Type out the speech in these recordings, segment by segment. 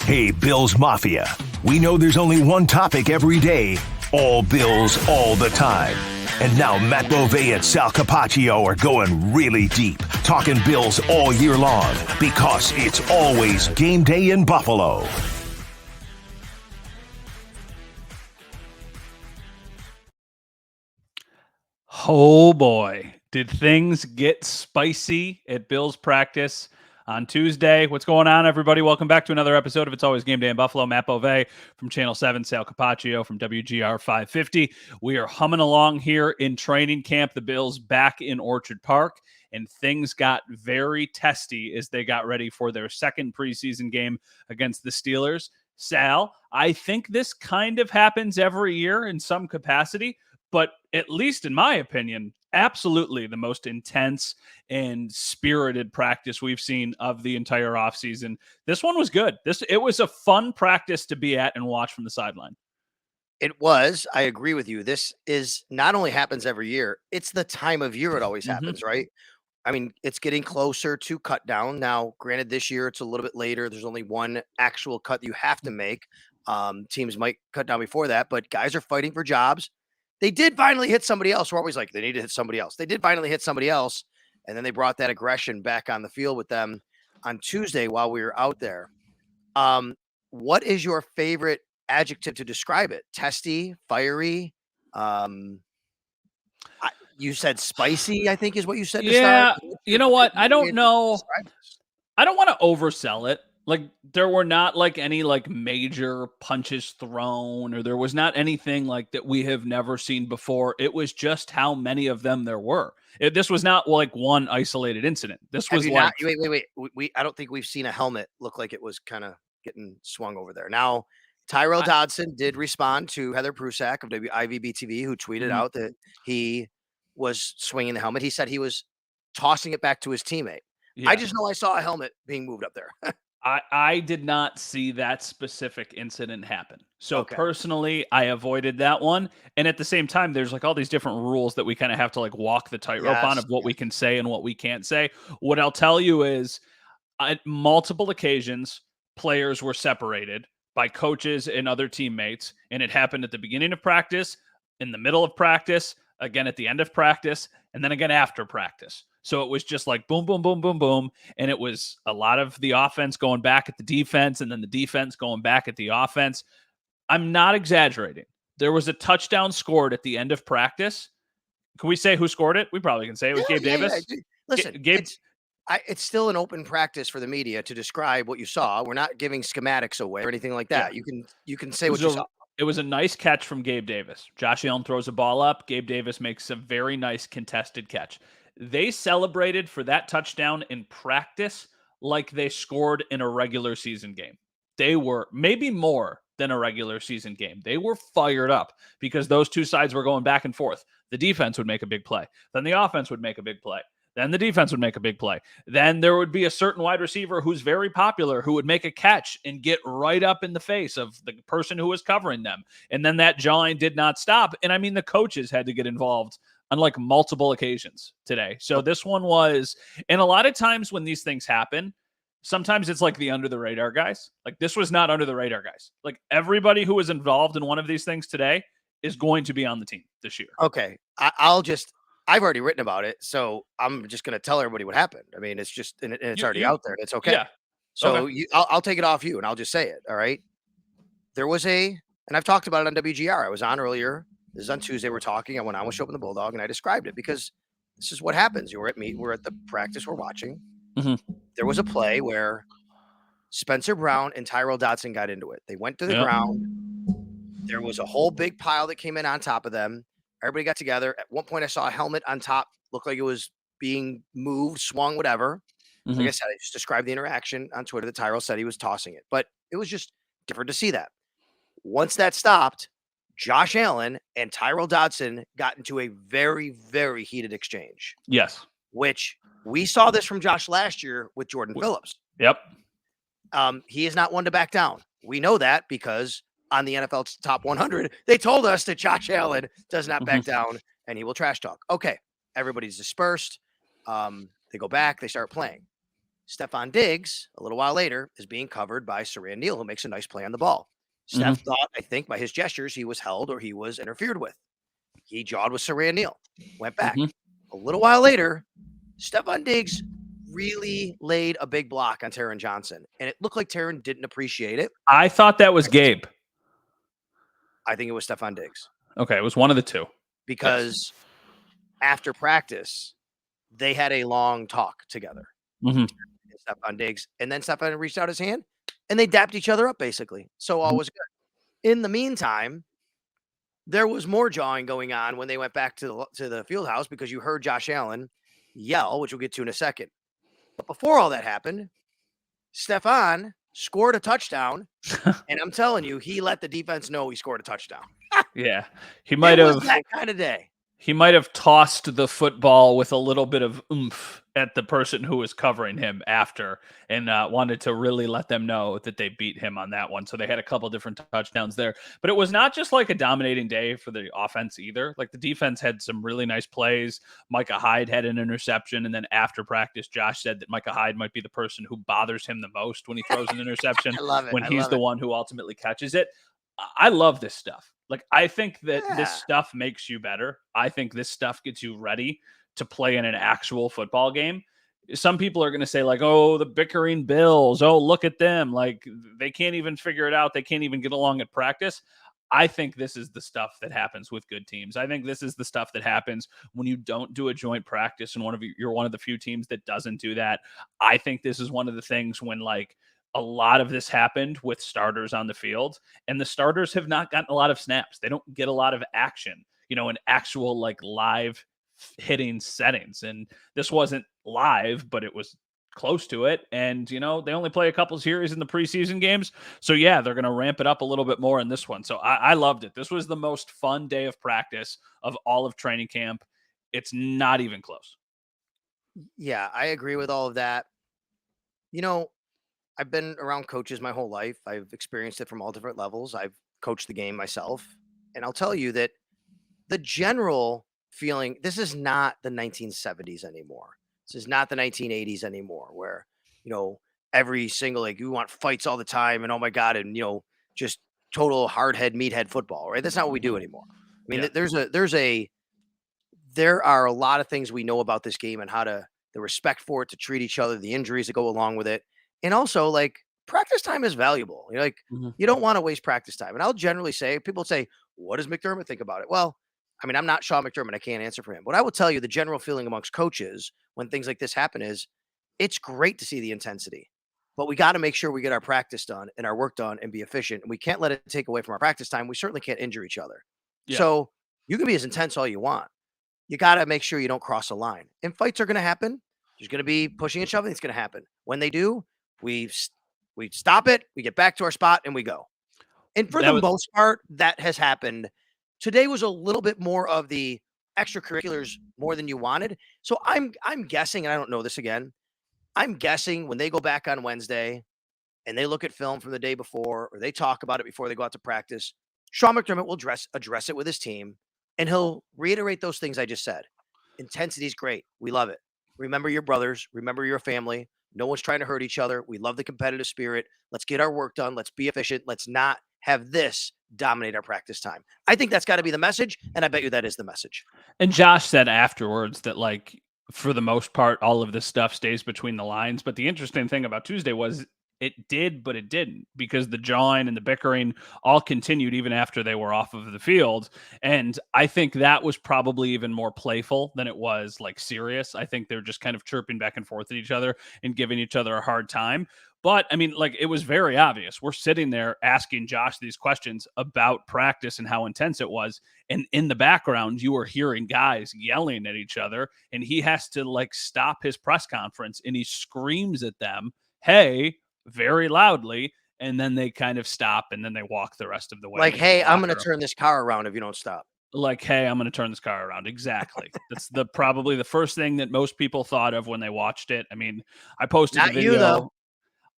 Hey, Bills Mafia. We know there's only one topic every day. All Bills, all the time. And now Matt Beauvais and Sal Capaccio are going really deep, talking Bills all year long, because it's always game day in Buffalo. Oh boy, did things get spicy at Bills practice on Tuesday? What's going on, everybody? Welcome back to another episode of It's Always Game Day in Buffalo. Matt Beauvais from Channel 7, Sal Capaccio from WGR 550. We are humming along here in training camp. The Bills back in Orchard Park, and things got very testy as they got ready for their second preseason game against the Steelers. Sal, I think this kind of happens every year in some capacity, but at least in my opinion, absolutely the most intense and spirited practice we've seen of the entire offseason. This one was good. It was a fun practice to be at and watch from the sideline. It was. I agree with you. This is not only happens every year, it's the time of year it always happens, right? I mean, it's getting closer to cut down. Now, granted, this year it's a little bit later. There's only one actual cut that you have to make. Teams might cut down before that, but guys are fighting for jobs. They did finally hit somebody else. We're always like, they need to hit somebody else. They did finally hit somebody else. And then they brought that aggression back on the field with them on Tuesday while we were out there. What is your favorite adjective to describe it? Testy, fiery? You said spicy, I think is what you said to start. You know what? I don't know. I don't want to oversell it. Like, there were not like any like major punches thrown, or there was not anything like that we have never seen before. It was just how many of them there were. This was not like one isolated incident. This was like wait. I don't think we've seen a helmet look like it was kind of getting swung over there. Now, Tyrell Dodson did respond to Heather Prusak of WIVB-TV, who tweeted out that he was swinging the helmet. He said he was tossing it back to his teammate. Yeah. I just know I saw a helmet being moved up there. I did not see that specific incident happen. So personally, I avoided that one. And at the same time, there's like all these different rules that we kind of have to like walk the tightrope on of what we can say and what we can't say. What I'll tell you is at multiple occasions, players were separated by coaches and other teammates. And it happened at the beginning of practice, in the middle of practice, again at the end of practice, and then again after practice. So it was just like boom, boom, boom, boom, boom. And it was a lot of the offense going back at the defense, and then the defense going back at the offense. I'm not exaggerating. There was a touchdown scored at the end of practice. Can we say who scored it? We probably can say it was Gabe Davis. Yeah. Listen, it's still an open practice for the media to describe what you saw. We're not giving schematics away or anything like that. Yeah. You can say what you saw. It was a nice catch from Gabe Davis. Josh Allen throws a ball up. Gabe Davis makes a very nice contested catch. They celebrated for that touchdown in practice like they scored in a regular season game. They were maybe more than a regular season game. They were fired up because those two sides were going back and forth. The defense would make a big play. Then the offense would make a big play. Then the defense would make a big play. Then there would be a certain wide receiver who's very popular who would make a catch and get right up in the face of the person who was covering them. And then that jawing did not stop. And I mean, the coaches had to get involved on like multiple occasions today. So this one was, and a lot of times when these things happen, sometimes it's like the under the radar guys. Like this was not under the radar guys. Like everybody who was involved in one of these things today is going to be on the team this year. Okay. I've already written about it, so I'm just going to tell everybody what happened. I mean, it's just, and it's already out there. It's okay. Yeah. So I'll take it off you and I'll just say it. All right. There was and I've talked about it on WGR. I was on earlier. This is on Tuesday. We're talking. I went on with Show Up in the Bulldog and I described it because this is what happens. We're at the practice we're watching. Mm-hmm. There was a play where Spencer Brown and Tyrell Dodson got into it. They went to the ground. There was a whole big pile that came in on top of them. Everybody got together. At one point, I saw a helmet on top. Looked like it was being moved, swung, whatever. Mm-hmm. Like I said, I just described the interaction on Twitter that Tyrell said he was tossing it. But it was just different to see that. Once that stopped, Josh Allen and Tyrell Dodson got into a very, very heated exchange. Yes. Which we saw this from Josh last year with Jordan Phillips. Yep. He is not one to back down. We know that because on the NFL's top 100, they told us that Josh Allen does not back down and he will trash talk. Okay. Everybody's dispersed. They go back. They start playing. Stephon Diggs, a little while later, is being covered by Saran Neal, who makes a nice play on the ball. Steph thought, I think, by his gestures, he was held or he was interfered with. He jawed with Saran Neal, went back. A little while later, Stephon Diggs really laid a big block on Taron Johnson, and it looked like Taron didn't appreciate it. I thought that was Gabe. I think it was Stephon Diggs. Okay, it was one of the two. Because after practice, they had a long talk together. Stephon Diggs, and then Stephon reached out his hand, and they dapped each other up, basically. So all was good. In the meantime, there was more jawing going on when they went back to the field house because you heard Josh Allen yell, which we'll get to in a second. But before all that happened, Stephon scored a touchdown, and I'm telling you, he let the defense know he scored a touchdown. Yeah, he might have that kind of day. He might have tossed the football with a little bit of oomph at the person who was covering him after, and wanted to really let them know that they beat him on that one. So they had a couple different touchdowns there. But it was not just like a dominating day for the offense either. Like the defense had some really nice plays. Micah Hyde had an interception, and then after practice, Josh said that Micah Hyde might be the person who bothers him the most when he throws an interception. I love it. When he's the one who ultimately catches it. I love this stuff. Like, I think that this stuff makes you better. I think this stuff gets you ready to play in an actual football game. Some people are going to say, like, oh, the bickering Bills. Oh, look at them. Like, they can't even figure it out. They can't even get along at practice. I think this is the stuff that happens with good teams. I think this is the stuff that happens when you don't do a joint practice and you're one of the few teams that doesn't do that. I think this is one of the things when, like, a lot of this happened with starters on the field, and the starters have not gotten a lot of snaps. They don't get a lot of action, in actual like live hitting settings. And this wasn't live, but it was close to it. And, they only play a couple series in the preseason games. So yeah, they're going to ramp it up a little bit more in this one. So I loved it. This was the most fun day of practice of all of training camp. It's not even close. Yeah, I agree with all of that. I've been around coaches my whole life. I've experienced it from all different levels. I've coached the game myself. And I'll tell you that the general feeling, this is not the 1970s anymore. This is not the 1980s anymore where, every single, like, you want fights all the time and, oh my God, and, just total hardhead, meathead football, right? That's not what we do anymore. I mean, there are a lot of things we know about this game and the respect for it, to treat each other, the injuries that go along with it. And also, like, practice time is valuable. You don't want to waste practice time. And I'll generally say, people say, what does McDermott think about it? Well, I mean, I'm not Sean McDermott. I can't answer for him. But I will tell you the general feeling amongst coaches when things like this happen is it's great to see the intensity. But we got to make sure we get our practice done and our work done and be efficient. And we can't let it take away from our practice time. We certainly can't injure each other. Yeah. So you can be as intense all you want. You got to make sure you don't cross a line. And fights are going to happen. There's going to be pushing and shoving. It's going to happen. When they do, we stop it, we get back to our spot, and we go. And for the most part, that has happened. Today was a little bit more of the extracurriculars more than you wanted. So I'm guessing, and I don't know this again, I'm guessing when they go back on Wednesday and they look at film from the day before, or they talk about it before they go out to practice, Sean McDermott will address it with his team, and he'll reiterate those things I just said. Intensity is great. We love it. Remember your brothers. Remember your family. No one's trying to hurt each other. We love the competitive spirit. Let's get our work done. Let's be efficient. Let's not have this dominate our practice time. I think that's got to be the message, and I bet you that is the message. And Josh said afterwards that, like, for the most part, all of this stuff stays between the lines. But the interesting thing about Tuesday was it did, but it didn't, because the jawing and the bickering all continued even after they were off of the field. And I think that was probably even more playful than it was like serious. I think they're just kind of chirping back and forth at each other and giving each other a hard time. But I mean, like, it was very obvious. We're sitting there asking Josh these questions about practice and how intense it was. And in the background, you were hearing guys yelling at each other, and he has to, like, stop his press conference and he screams at them, "Hey," very loudly, and then they kind of stop, and then they walk the rest of the way. Like, "Hey, I'm going to turn this car around if you don't stop." Like, "Hey, I'm going to turn this car around." Exactly. That's probably the first thing that most people thought of when they watched it. I mean, I posted the video. You, though.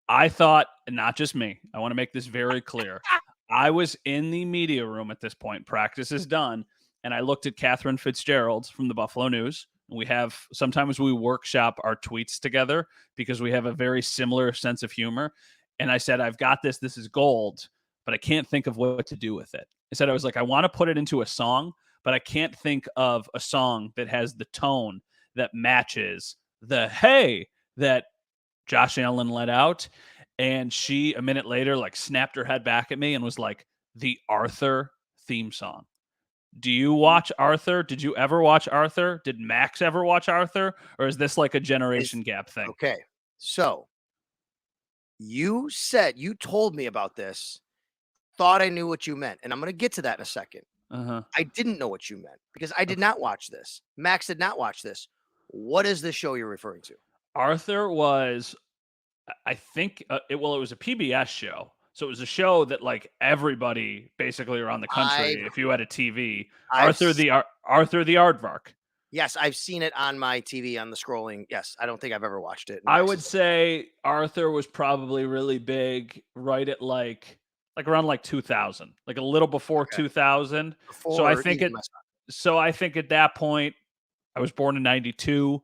I thought, not just me, I want to make this very clear. I was in the media room at this point. Practice is done. And I looked at Catherine Fitzgerald from the Buffalo News, Sometimes we workshop our tweets together because we have a very similar sense of humor. And I said, I've got this. This is gold, but I can't think of what to do with it. I was like, I want to put it into a song, but I can't think of a song that has the tone that matches the hey that Josh Allen let out. And she, a minute later, like snapped her head back at me and was like, the Arthur theme song. Do you watch Arthur? Did you ever watch Arthur? Did Max ever watch Arthur? Or is this like a generation gap thing? Okay. So you told me about this, thought I knew what you meant. And I'm going to get to that in a second. I didn't know what you meant because I did not watch this. Max did not watch this. What is this show you're referring to? Arthur was, I think, it was a PBS show. So it was a show that like everybody basically around the country, if you had a TV, Arthur the Aardvark. Yes, I've seen it on my TV on the scrolling. Yes, I don't think I've ever watched it. I would say Arthur was probably really big right at like around like 2000, like a little before 2000. So I think at that point, I was born in 92.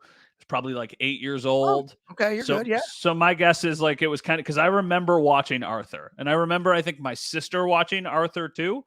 Probably like 8 years old. Oh, okay, you're good, yeah. So my guess is like it was kind of because I remember watching Arthur, and I remember I think my sister watching Arthur too.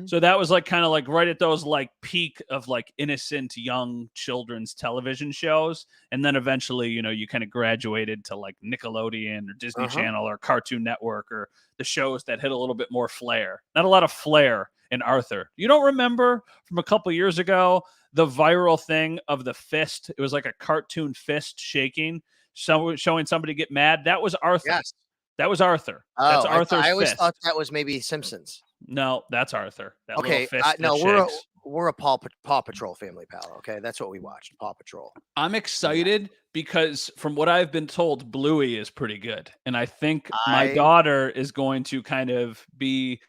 So that was like kind of like right at those like peak of like innocent young children's television shows, and then eventually you kind of graduated to like Nickelodeon or Disney Channel or Cartoon Network or the shows that hit a little bit more flair. Not a lot of flair in Arthur. You don't remember from a couple years ago the viral thing of the fist? It was like a cartoon fist shaking, showing somebody get mad. That was Arthur. Yes. That was Arthur. Oh, that's Arthur's I always fist. thought that was maybe Simpsons. No, that's Arthur. That okay, little fist no, shakes. we're a Paw Patrol family, pal. Okay, that's what we watched, Paw Patrol. I'm excited because from what I've been told, Bluey is pretty good. And I think my daughter is going to kind of be...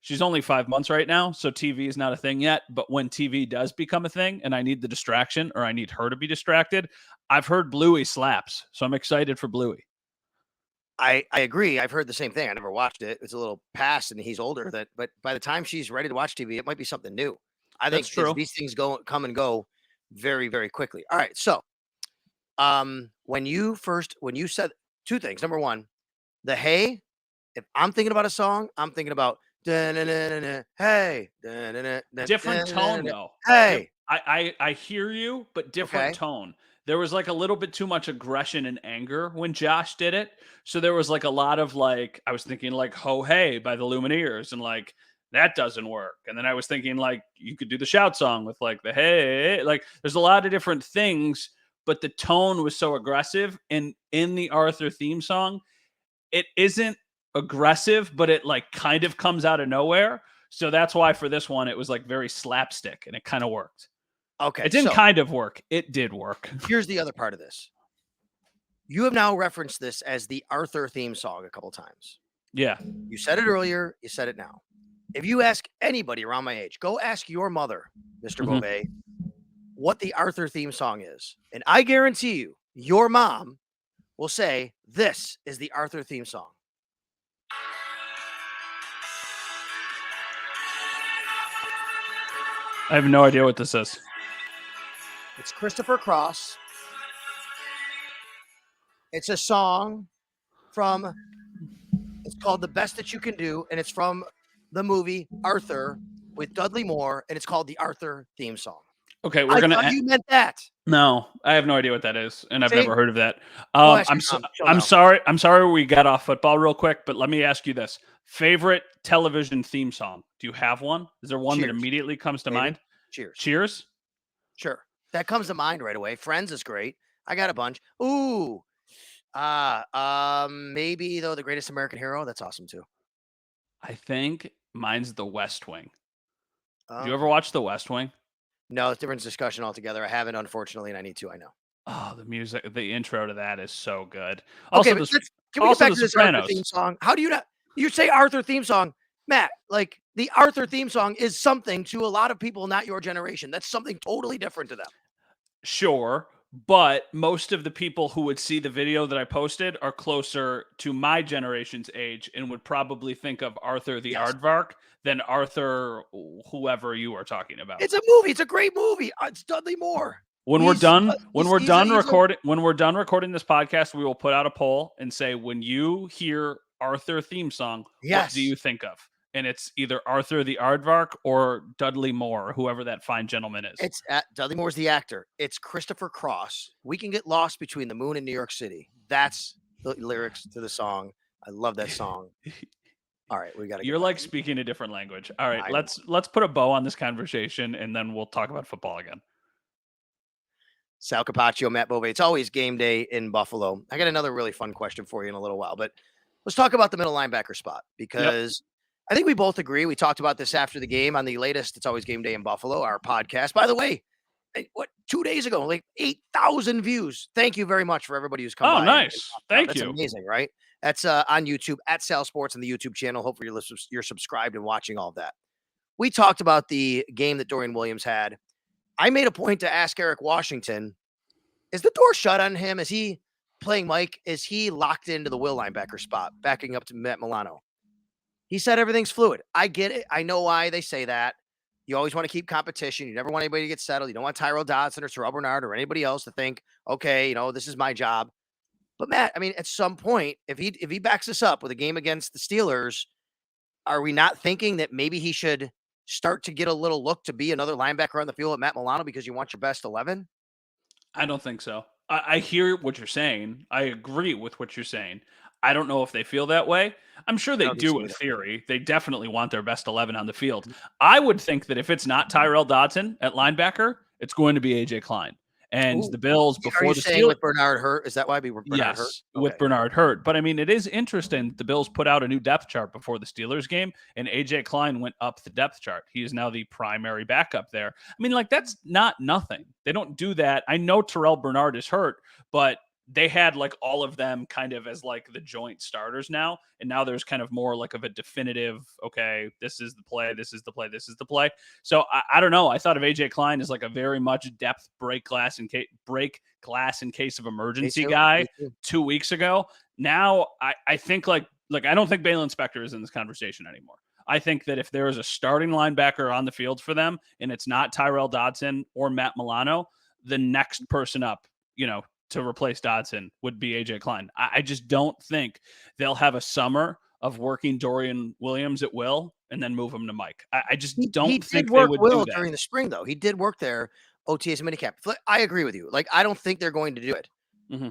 She's only 5 months right now, so TV is not a thing yet. But when TV does become a thing and I need the distraction or I need her to be distracted, I've heard Bluey slaps. So I'm excited for Bluey. I agree. I've heard the same thing. I never watched it. It's a little past and he's older. But by the time she's ready to watch TV, it might be something new. I think these things come and go very, very quickly. All right. So when you said two things. Number one, the hey, if I'm thinking about a song, I'm thinking about hey, different tone though. Hey, I hear you, but different tone. There was like a little bit too much aggression and anger when Josh did it. So there was like a lot of like, I was thinking like Ho Hey by the Lumineers and like that doesn't work. And then I was thinking like you could do the shout song with like the hey, like there's a lot of different things, but the tone was so aggressive. And in the Arthur theme song, it isn't aggressive, but it like kind of comes out of nowhere. So that's why for this one, it was like very slapstick and it kind of worked. Okay. It didn't kind of work. It did work. Here's the other part of this. You have now referenced this as the Arthur theme song a couple times. Yeah. You said it earlier. You said it now. If you ask anybody around my age, go ask your mother, Mr. Bove, what the Arthur theme song is. And I guarantee you, your mom will say, this is the Arthur theme song. I have no idea what this is. It's Christopher Cross. It's a song it's called The Best That You Can Do, and it's from the movie Arthur with Dudley Moore, and it's called the Arthur theme song. Okay, I thought you meant that. No, I have no idea what that is, and I've never heard of that. I'm sorry we got off football real quick, but let me ask you this. Favorite television theme song? Do you have one? Is there one that immediately comes to mind? Cheers. Cheers? Sure. That comes to mind right away. Friends is great. I got a bunch. Ooh. Maybe though The Greatest American Hero. That's awesome too. I think mine's The West Wing. Did you ever watch The West Wing? No, it's a different discussion altogether. I haven't, unfortunately, and I need to. I know. Oh, the music, the intro to that is so good. Also, can we get back to this Arthur theme song? How do you not? You say Arthur theme song, Matt? Like the Arthur theme song is something to a lot of people not your generation. That's something totally different to them. Sure, but most of the people who would see the video that I posted are closer to my generation's age and would probably think of Arthur the Aardvark than Arthur whoever you are talking about. It's a movie. It's a great movie. It's Dudley Moore. When we're done recording this podcast, we will put out a poll and say, when you hear Arthur theme song, what do you think of? And it's either Arthur the Aardvark or Dudley Moore, whoever that fine gentleman is. It's Dudley Moore's the actor. It's Christopher Cross. We can get lost between the moon and New York City. That's the lyrics to the song. I love that song. All right, we got to. You're like speaking a different language. All right, let's put a bow on this conversation, and then we'll talk about football again. Sal Capaccio, Matt Bove. It's always game day in Buffalo. I got another really fun question for you in a little while, but let's talk about the middle linebacker spot because I think we both agree. We talked about this after the game on the latest It's Always Game Day in Buffalo, our podcast. By the way, 2 days ago, like 8,000 views. Thank you very much for everybody who's come by. Oh, nice. Thank you. That's amazing, right? That's on YouTube at Sal Sports on the YouTube channel. Hopefully you're subscribed and watching all of that. We talked about the game that Dorian Williams had. I made a point to ask Eric Washington, is the door shut on him? Is he playing Mike? Is he locked into the will linebacker spot, backing up to Matt Milano? He said everything's fluid. I get it. I know why they say that. You always want to keep competition. You never want anybody to get settled. You don't want Tyrell Dodson or Terrell Bernard or anybody else to think, okay, this is my job. But Matt, I mean, at some point, if he backs us up with a game against the Steelers, are we not thinking that maybe he should start to get a little look to be another linebacker on the field at Matt Milano because you want your best 11? I don't think so. I hear what you're saying. I agree with what you're saying. I don't know if they feel that way. I'm sure they do in theory. They definitely want their best 11 on the field. I would think that if it's not Tyrell Dodson at linebacker, it's going to be A.J. Klein. And the Bills before the Steelers with Bernard hurt. Is that why Bernard hurt? Yes, with Bernard hurt. But I mean, it is interesting. The Bills put out a new depth chart before the Steelers game, and A.J. Klein went up the depth chart. He is now the primary backup there. I mean, like, that's not nothing. They don't do that. I know Terrell Bernard is hurt, but they had like all of them kind of as like the joint starters now. And now there's kind of more like of a definitive, okay, this is the play, this is the play, this is the play. So I don't know. I thought of AJ Klein as like a very much depth break glass in case of emergency guy 2 weeks ago. Now I think like I don't think Balen Spector is in this conversation anymore. I think that if there is a starting linebacker on the field for them and it's not Tyrell Dodson or Matt Milano, the next person up, to replace Dodson would be A.J. Klein. I just don't think they'll have a summer of working Dorian Williams at will and then move him to Mike. I just don't think they would do that. During the spring, though. He did work there, OTAs minicamp. I agree with you. Like, I don't think they're going to do it. Mm-hmm.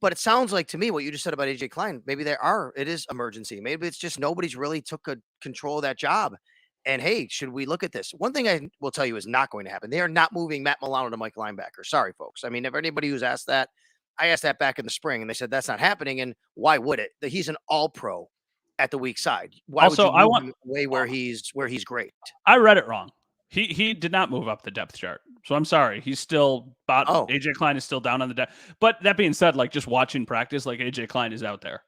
But it sounds like to me what you just said about A.J. Klein, maybe it is emergency. Maybe it's just nobody's really took control of that job. And, hey, should we look at this? One thing I will tell you is not going to happen. They are not moving Matt Milano to Mike linebacker. Sorry, folks. I mean, if anybody who's asked that, I asked that back in the spring, and they said that's not happening. And why would it? He's an all-pro at the weak side. Why would you move him away where he's great? I read it wrong. He did not move up the depth chart. So I'm sorry. He's still AJ Klein is still down on the depth. But that being said, like just watching practice, like AJ Klein is out there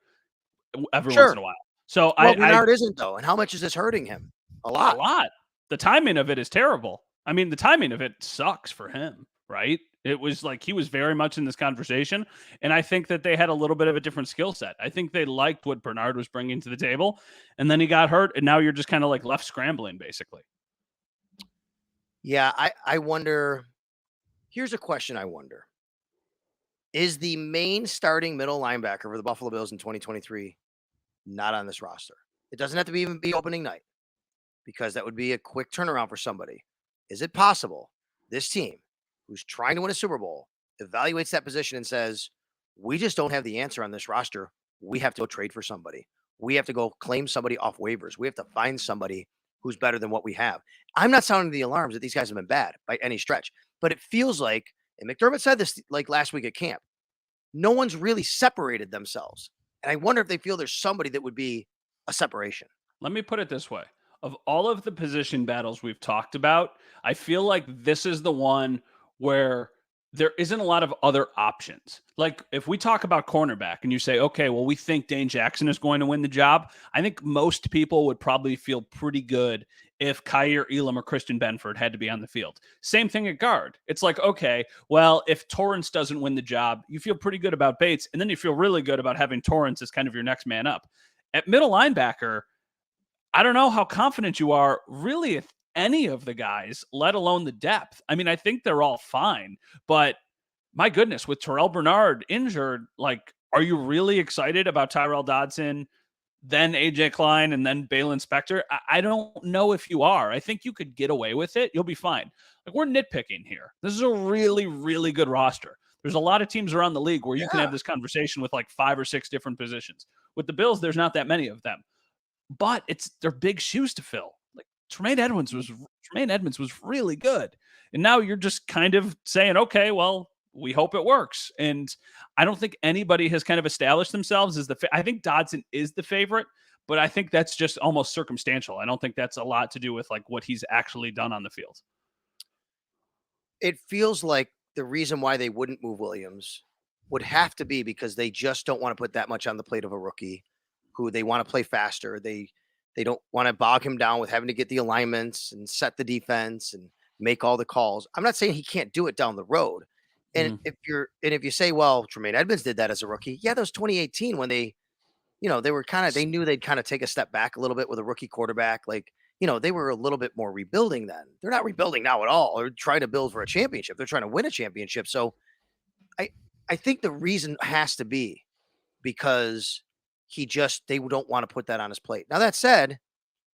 every once in a while. So Bernard isn't though. And how much is this hurting him? A lot. The timing of it is terrible. I mean, the timing of it sucks for him, right? It was like he was very much in this conversation, and I think that they had a little bit of a different skill set. I think they liked what Bernard was bringing to the table, and then he got hurt, and now you're just kind of like left scrambling, basically. Yeah, I wonder. Here's a question I wonder. Is the main starting middle linebacker for the Buffalo Bills in 2023 not on this roster? It doesn't have to even be opening night because that would be a quick turnaround for somebody. Is it possible this team, who's trying to win a Super Bowl, evaluates that position and says, we just don't have the answer on this roster. We have to go trade for somebody. We have to go claim somebody off waivers. We have to find somebody who's better than what we have. I'm not sounding the alarms that these guys have been bad by any stretch, but it feels like, and McDermott said this like last week at camp, no one's really separated themselves. And I wonder if they feel there's somebody that would be a separation. Let me put it this way. Of all of the position battles we've talked about, I feel like this is the one where there isn't a lot of other options. Like if we talk about cornerback and you say, okay, well, we think Dane Jackson is going to win the job. I think most people would probably feel pretty good if Kaiir Elam or Christian Benford had to be on the field. Same thing at guard. It's like, okay, well, if Torrance doesn't win the job, you feel pretty good about Bates. And then you feel really good about having Torrance as kind of your next man up. At middle linebacker, I don't know how confident you are really any of the guys, let alone the depth. I mean, I think they're all fine, but my goodness, with Terrell Bernard injured, like, are you really excited about Tyrel Dodson, then AJ Klein, and then Balin Spector? I don't know if you are. I think you could get away with it. You'll be fine. Like, we're nitpicking here. This is a really, really good roster. There's a lot of teams around the league where you can have this conversation with like 5 or 6 different positions. With the Bills, there's not that many of them, but they're big shoes to fill. Like, Tremaine Edmonds was really good. And now you're just kind of saying, okay, well, we hope it works. And I don't think anybody has kind of established themselves as I think Dodson is the favorite, but I think that's just almost circumstantial. I don't think that's a lot to do with like what he's actually done on the field. It feels like the reason why they wouldn't move Williams would have to be because they just don't want to put that much on the plate of a rookie who they want to play faster. They don't want to bog him down with having to get the alignments and set the defense and make all the calls. I'm not saying he can't do it down the road. And if you say, well, Tremaine Edmonds did that as a rookie. Yeah, that was 2018 when they knew they'd kind of take a step back a little bit with a rookie quarterback. Like, they were a little bit more rebuilding then. They're not rebuilding now at all or trying to build for a championship. They're trying to win a championship. So I think the reason has to be because they don't want to put that on his plate. Now, that said,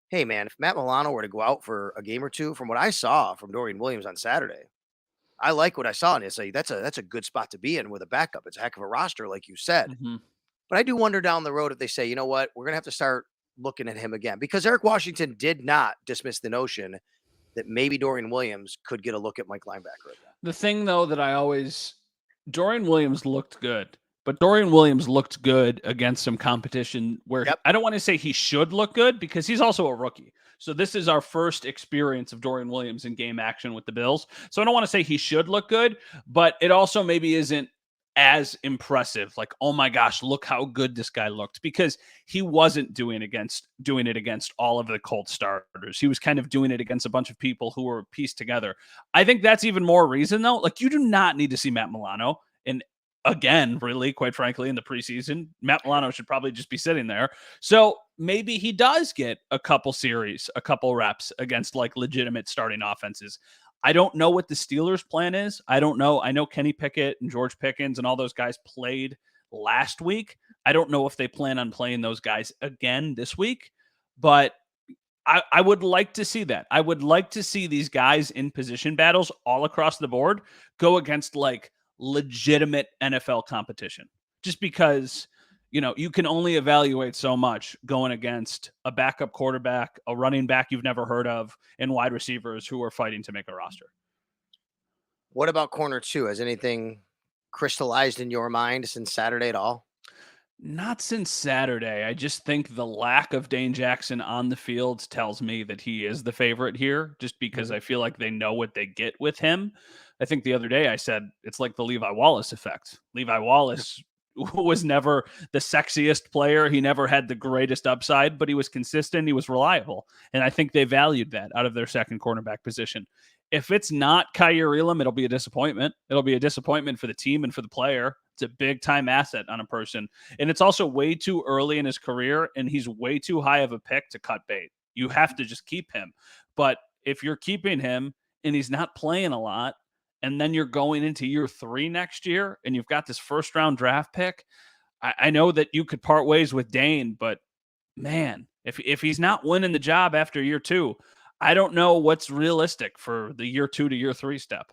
hey, man, if Matt Milano were to go out for a game or two, from what I saw from Dorian Williams on Saturday, I like what I saw, and it's like that's a good spot to be in with a backup. It's a heck of a roster, like you said. Mm-hmm. But I do wonder down the road if they say, you know what, we're gonna have to start looking at him again, because Eric Washington did not dismiss the notion that maybe Dorian Williams could get a look at Mike linebacker again. The thing, though, that Dorian Williams looked good, but Dorian Williams looked good against some competition where I don't want to say he should look good because he's also a rookie. So this is our first experience of Dorian Williams in game action with the Bills. So I don't want to say he should look good, but it also maybe isn't as impressive. Like, oh my gosh, look how good this guy looked, because he wasn't doing it against all of the Colts starters. He was kind of doing it against a bunch of people who were pieced together. I think that's even more reason, though. Like, you do not need to see Matt Milano again, really, quite frankly, in the preseason. Matt Milano should probably just be sitting there. So maybe he does get a couple series, a couple reps against like legitimate starting offenses. I don't know what the Steelers' plan is. I don't know. I know Kenny Pickett and George Pickens and all those guys played last week. I don't know if they plan on playing those guys again this week, but I would like to see that. I would like to see these guys in position battles all across the board go against like legitimate NFL competition, just because, you can only evaluate so much going against a backup quarterback, a running back you've never heard of, and wide receivers who are fighting to make a roster. What about corner 2? Has anything crystallized in your mind since Saturday at all? Not since Saturday. I just think the lack of Dane Jackson on the field tells me that he is the favorite here, just because I feel like they know what they get with him. I think the other day I said it's like the Levi Wallace effect. Levi Wallace was never the sexiest player. He never had the greatest upside, but he was consistent. He was reliable. And I think they valued that out of their second cornerback position. If it's not Kaiir Elam, it'll be a disappointment. It'll be a disappointment for the team and for the player. It's a big time asset on a person. And it's also way too early in his career, and he's way too high of a pick to cut bait. You have to just keep him. But if you're keeping him and he's not playing a lot, and then you're going into year 3 next year, and you've got this first round draft pick, I know that you could part ways with Dane, but man, if he's not winning the job after year 2, I don't know what's realistic for the year 2 to year 3 step.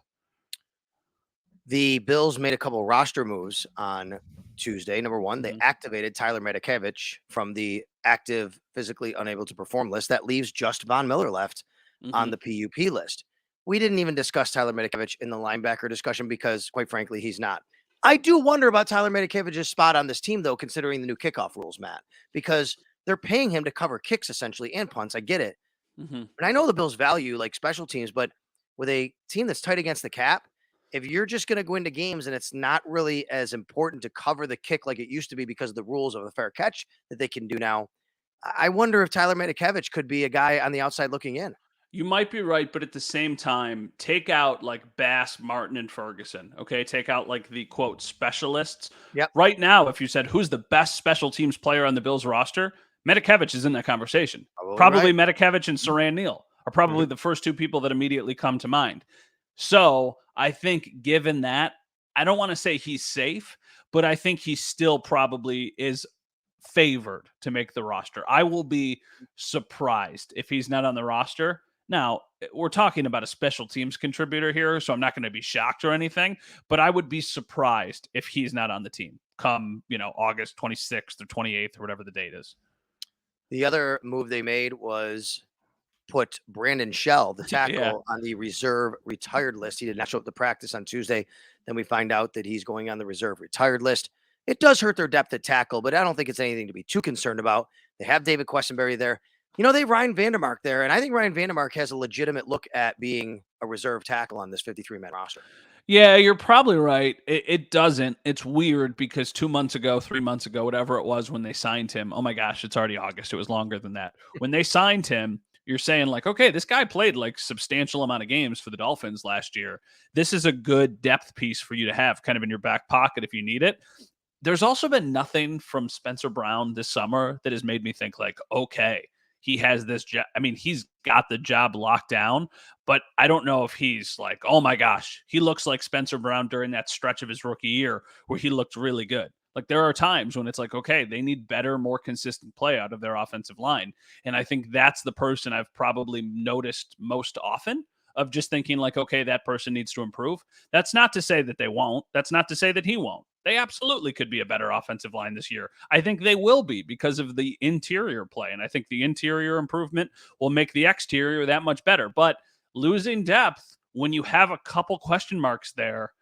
The Bills made a couple roster moves on Tuesday. Number one, they activated Tyler Matakevich from the active, physically unable to perform list. That leaves just Von Miller left on the PUP list. We didn't even discuss Tyler Matakevich in the linebacker discussion because, quite frankly, he's not. I do wonder about Tyler Matakevich's spot on this team, though, considering the new kickoff rules, Matt, because they're paying him to cover kicks, essentially, and punts. I get it. And I know the Bills value, like, special teams, but with a team that's tight against the cap, if you're just going to go into games and it's not really as important to cover the kick like it used to be because of the rules of the fair catch that they can do now, I wonder if Tyler Matakevich could be a guy on the outside looking in. You might be right, but at the same time, take out like Bass, Martin, and Ferguson. Okay, take out like the quote specialists. Yep. Right now, if you said who's the best special teams player on the Bills roster, Matakevich is in that conversation. Probably right. Matakevich and Saran Neal are probably the first two people that immediately come to mind. So I think given that, I don't want to say he's safe, but I think he still probably is favored to make the roster. I will be surprised if he's not on the roster. Now, we're talking about a special teams contributor here, so I'm not going to be shocked or anything, but I would be surprised if he's not on the team come, August 26th or 28th or whatever the date is. The other move they made was put Brandon Shell, the tackle, on the reserve retired list. He did not show up to practice on Tuesday. Then we find out that he's going on the reserve retired list. It does hurt their depth at tackle, but I don't think it's anything to be too concerned about. They have David Questenberry there. They have Ryan Vandermark there, and I think Ryan Vandermark has a legitimate look at being a reserve tackle on this 53-man roster. Yeah, you're probably right. It doesn't. It's weird because 2 months ago, 3 months ago, whatever it was when they signed him, oh my gosh, it's already August. It was longer than that. When they signed him, you're saying like, okay, this guy played like substantial amount of games for the Dolphins last year. This is a good depth piece for you to have kind of in your back pocket if you need it. There's also been nothing from Spencer Brown this summer that has made me think like, okay, he has this job. I mean, he's got the job locked down, but I don't know if he's like, oh my gosh, he looks like Spencer Brown during that stretch of his rookie year where he looked really good. Like there are times when it's like, okay, they need better, more consistent play out of their offensive line. And I think that's the person I've probably noticed most often of just thinking like, okay, that person needs to improve. That's not to say that they won't. That's not to say that he won't. They absolutely could be a better offensive line this year. I think they will be because of the interior play. And I think the interior improvement will make the exterior that much better. But losing depth when you have a couple question marks there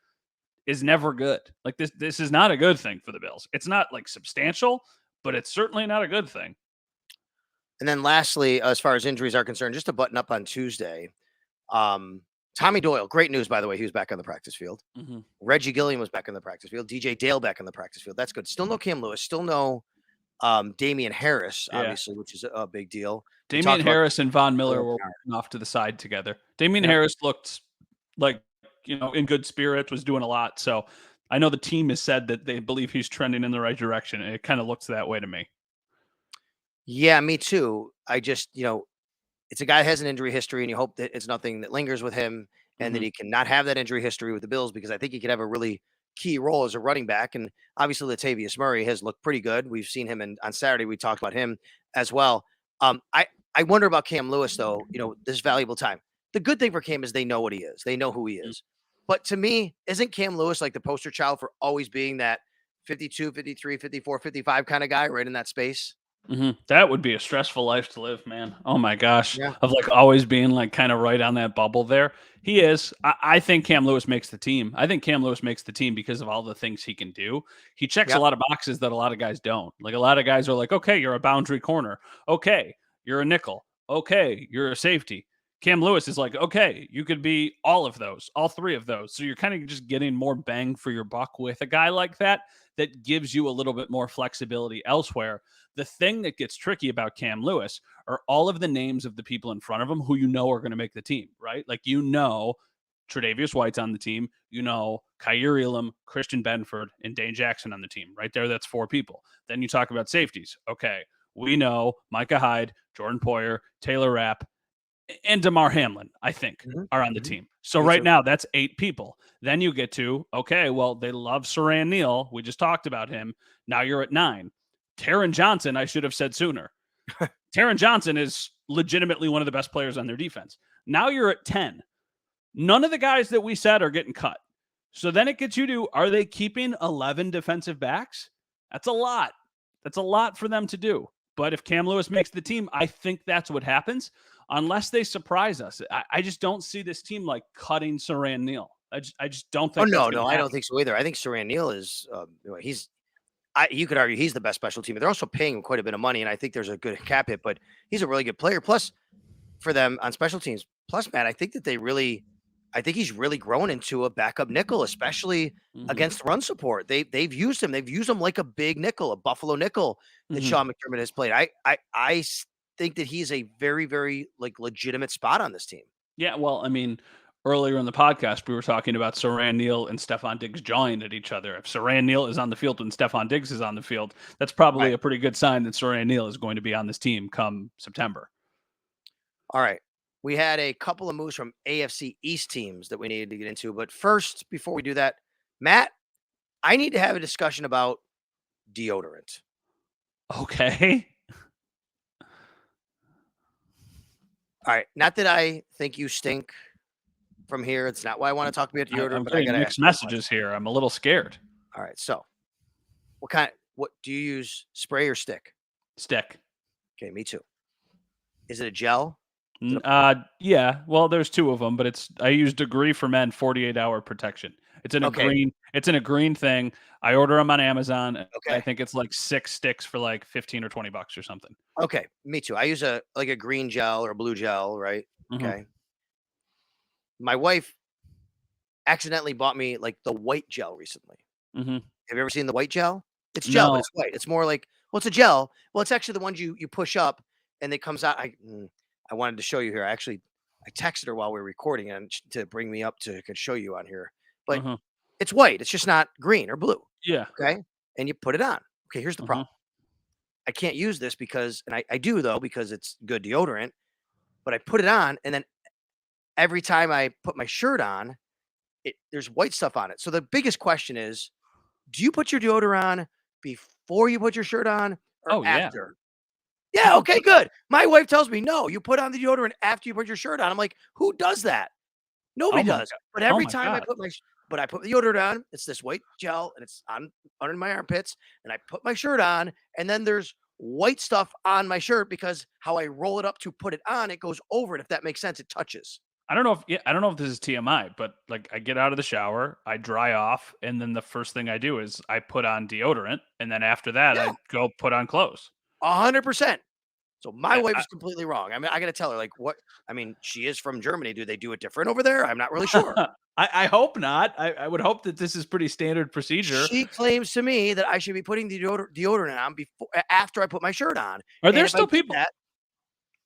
is never good. Like this is not a good thing for the Bills. It's not like substantial, but it's certainly not a good thing. And then lastly, as far as injuries are concerned, just to button up on Tuesday, Tommy Doyle, great news, by the way. He was back on the practice field. Mm-hmm. Reggie Gilliam was back on the practice field. DJ Dale back on the practice field. That's good. Still no Cam Lewis. Still no Damian Harris, obviously, which is a big deal. Damian Harris and Von Miller were off to the side together. Damian Harris looked like, in good spirit, was doing a lot. So I know the team has said that they believe he's trending in the right direction. And it kind of looks that way to me. Yeah, me too. I just, it's a guy that has an injury history, and you hope that it's nothing that lingers with him and that he cannot have that injury history with the Bills, because I think he could have a really key role as a running back. And obviously Latavius Murray has looked pretty good. We've seen him on Saturday. We talked about him as well. I wonder about Cam Lewis, though, this valuable time. The good thing for Cam is they know what he is. They know who he is. But to me, isn't Cam Lewis like the poster child for always being that 52, 53, 54, 55 kind of guy right in that space? Mm-hmm. That would be a stressful life to live, man. Oh my gosh. Yeah. Of like always being like kind of right on that bubble there. He is. I think Cam Lewis makes the team. I think Cam Lewis makes the team because of all the things he can do. He checks a lot of boxes that a lot of guys don't. Like a lot of guys are like, okay, you're a boundary corner. Okay, you're a nickel. Okay, you're a safety. Cam Lewis is like, okay, you could be all of those, all three of those. So you're kind of just getting more bang for your buck with a guy like that gives you a little bit more flexibility elsewhere. The thing that gets tricky about Cam Lewis are all of the names of the people in front of him who are going to make the team, right? Like, Tre'Davious White's on the team, Kaiir Elam, Christian Benford, and Dane Jackson on the team, right there. That's four people. Then you talk about safeties. Okay, we know Micah Hyde, Jordan Poyer, Taylor Rapp, and Damar Hamlin, I think, are on the team. So right now, that's 8 people. Then you get to, okay, well, they love Saran Neal. We just talked about him. Now you're at 9. Taron Johnson, I should have said sooner. Taron Johnson is legitimately one of the best players on their defense. Now you're at 10. None of the guys that we said are getting cut. So then it gets you to, are they keeping 11 defensive backs? That's a lot. That's a lot for them to do. But if Cam Lewis makes the team, I think that's what happens. Unless they surprise us. I just don't see this team like cutting Saran Neal. I just don't think. Oh, no, I don't think so either. I think Saran Neal is, you could argue he's the best special teamer. They're also paying him quite a bit of money, and I think there's a good cap hit, but he's a really good player. Plus, for them on special teams, Matt, I think he's really grown into a backup nickel, especially against run support. They've used him. They've used him like a big nickel, a Buffalo nickel that Sean McDermott has played. I think that he's a very, very legitimate spot on this team. Yeah, well, I mean, earlier in the podcast, we were talking about Saran Neal and Stephon Diggs jawing at each other. If Saran Neal is on the field when Stephon Diggs is on the field, that's probably a pretty good sign that Saran Neal is going to be on this team come September. All right. we had a couple of moves from AFC East teams that we needed to get into. But first, before we do that, Matt, I need to have a discussion about deodorant. Okay. All right. Not that I think you stink from here. It's not why I want to talk about deodorant, I'm but I got getting to mixed ask you a question. messages here. I'm a little scared. All right. So, what do you use? Spray or stick? Stick. Okay, me too. Is it a gel? Yeah. Well, there's two of them, but I use Degree for Men 48-hour protection. It's in a Okay. green. It's in a green thing. I order them on Amazon. Okay. I think it's like 6 sticks for like 15 or 20 bucks or something. Okay, me too. I use a green gel or a blue gel, right? Mm-hmm. Okay. My wife accidentally bought me like the white gel recently. Mm-hmm. Have you ever seen the white gel? It's gel, but it's white. It's more like, well, it's a gel. Well, it's actually the ones you push up and it comes out. I wanted to show you here. I texted her while we were recording and to bring me up to could show you on here. But it's white. It's just not green or blue. Yeah. Okay. And you put it on. Okay. Here's the problem. I can't use this because, and I do though, because it's good deodorant, but I put it on and then every time I put my shirt on, there's white stuff on it. So the biggest question is, do you put your deodorant on before you put your shirt on or after? Yeah, okay, good. My wife tells me, no, you put on the deodorant after you put your shirt on. I'm like, who does that? Nobody does. But every time I put the deodorant on, it's this white gel and it's under my armpits, and I put my shirt on, and then there's white stuff on my shirt because how I roll it up to put it on, it goes over it. If that makes sense, it touches. I don't know if this is TMI, but like I get out of the shower, I dry off, and then the first thing I do is I put on deodorant, and then after that I go put on clothes. 100%. So my wife is completely wrong. I mean, I got to tell her, like, what? I mean, she is from Germany. Do they do it different over there? I'm not really sure. I hope not. I would hope that this is pretty standard procedure. She claims to me that I should be putting the deodorant on after I put my shirt on. Are there still people?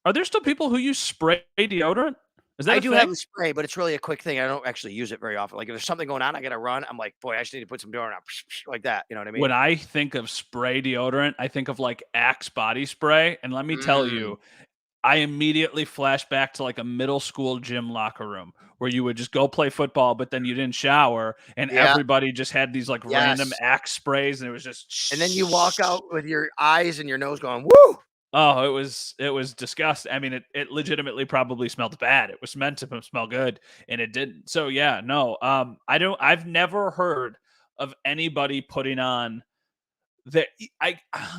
Are there still people who use spray deodorant? Is that I do have a spray, but it's really a quick thing. I don't actually use it very often. Like if there's something going on, I got to run. I'm like, boy, I just need to put some deodorant on, like that. You know what I mean? When I think of spray deodorant, I think of like Axe body spray. And let me tell you, I immediately flash back to like a middle school gym locker room where you would just go play football, but then you didn't shower, and everybody just had these like random Axe sprays, and it was just. And then you walk out with your eyes and your nose going, woo! Oh, it was disgusting. I mean, it legitimately probably smelled bad. It was meant to smell good, and it didn't. So yeah, no. I've never heard of anybody putting on that.